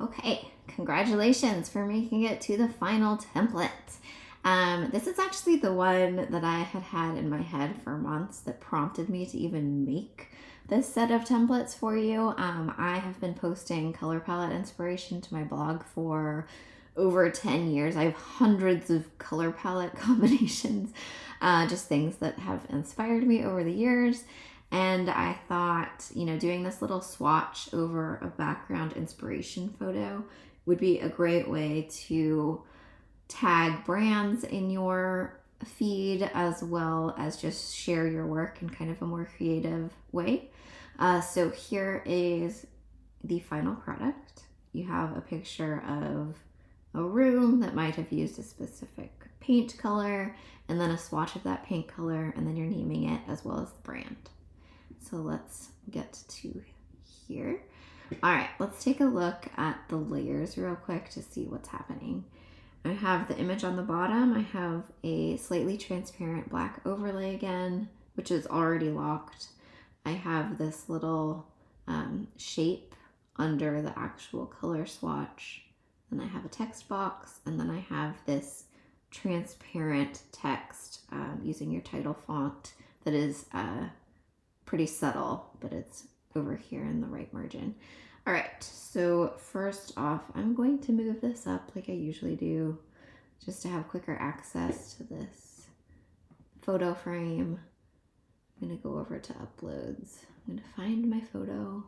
Okay, congratulations for making it to the final template. This is actually the one that I had had in my head for months that prompted me to even make this set of templates for you. I have been posting color palette inspiration to my blog for over 10 years. I have hundreds of color palette combinations, just things that have inspired me over the years. And I thought, doing this little swatch over a background inspiration photo would be a great way to tag brands in your feed, as well as just share your work in kind of a more creative way. So here is the final product. You have a picture of a room that might have used a specific paint color, and then a swatch of that paint color, and then you're naming it as well as the brand. So let's get to here. All right, let's take a look at the layers real quick to see what's happening. I have the image on the bottom. I have a slightly transparent black overlay again, which is already locked. I have this little shape under the actual color swatch. Then I have a text box, and then I have this transparent text using your title font that is pretty subtle, but it's over here in the right margin. All right, so first off, I'm going to move this up like I usually do, just to have quicker access to this photo frame. I'm gonna go over to uploads. I'm gonna find my photo,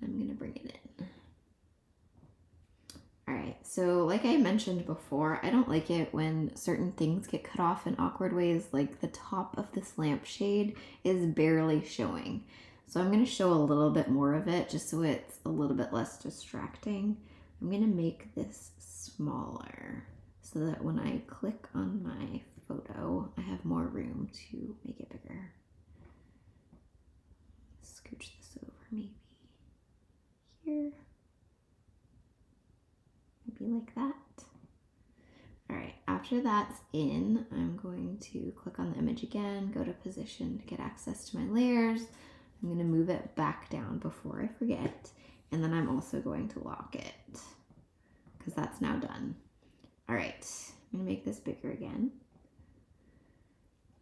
and I'm gonna bring it in. All right, so like I mentioned before, I don't like it when certain things get cut off in awkward ways, like the top of this lampshade is barely showing. So I'm gonna show a little bit more of it just so it's a little bit less distracting. I'm gonna make this smaller so that when I click on my photo, I have more room to make it bigger. Scooch this over maybe here. Maybe like that. All right, after that's in, I'm going to click on the image again, go to position to get access to my layers. I'm gonna move it back down before I forget, and then I'm also going to lock it because that's now done. All right, I'm gonna make this bigger again.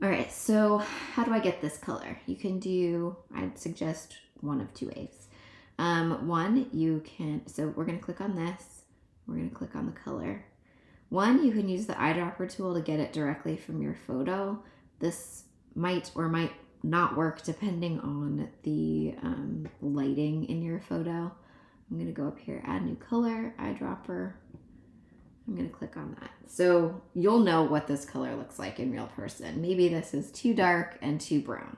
All right, so how do I get this color? You can do, I'd suggest one of two ways. One, you can, so we're gonna click on this. We're gonna click on the color. One, you can use the eyedropper tool to get it directly from your photo. This might or might not work depending on the lighting in your photo. I'm gonna go up here, add new color, eyedropper. I'm gonna click on that. So you'll know what this color looks like in real person. Maybe this is too dark and too brown.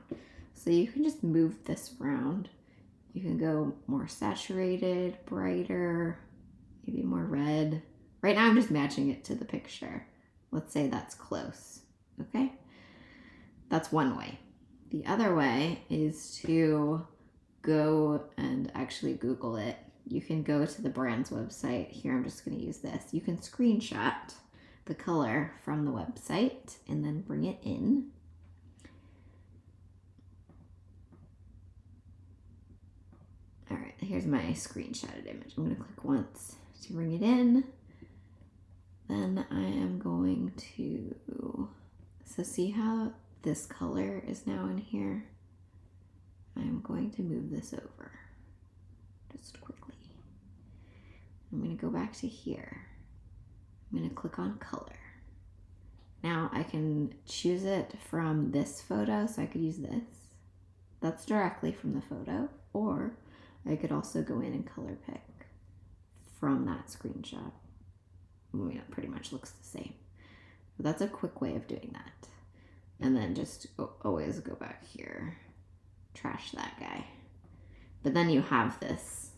So you can just move this around. You can go more saturated, brighter, maybe more red. Right now I'm just matching it to the picture. Let's say that's close, okay? That's one way. The other way is to go and actually Google it. You can go to the brand's website. Here, I'm just gonna use this. You can screenshot the color from the website and then bring it in. All right, here's my screenshotted image. I'm gonna click once to bring it in. Then I am going to, so see how this color is now in here? I'm going to move this over just quickly. I'm going to go back to here. I'm going to click on color. Now I can choose it from this photo, so I could use this. That's directly from the photo, or I could also go in and color pick from that screenshot. I mean, it pretty much looks the same. But that's a quick way of doing that. And then just always go back here, trash that guy. But then you have this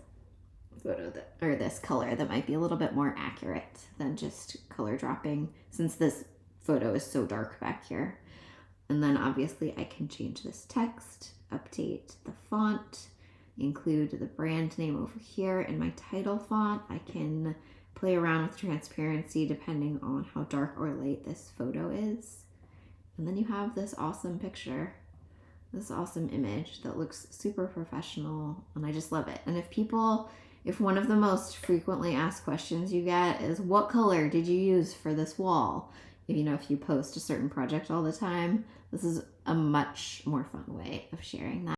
photo that, or this color that might be a little bit more accurate than just color dropping, since this photo is so dark back here. And then obviously I can change this text, update the font, include the brand name over here in my title font. I can play around with transparency depending on how dark or light this photo is. And then you have this awesome picture, this awesome image that looks super professional, and I just love it. And if people if one of the most frequently asked questions you get is, what color did you use for this wall? If you post a certain project all the time, this is a much more fun way of sharing that.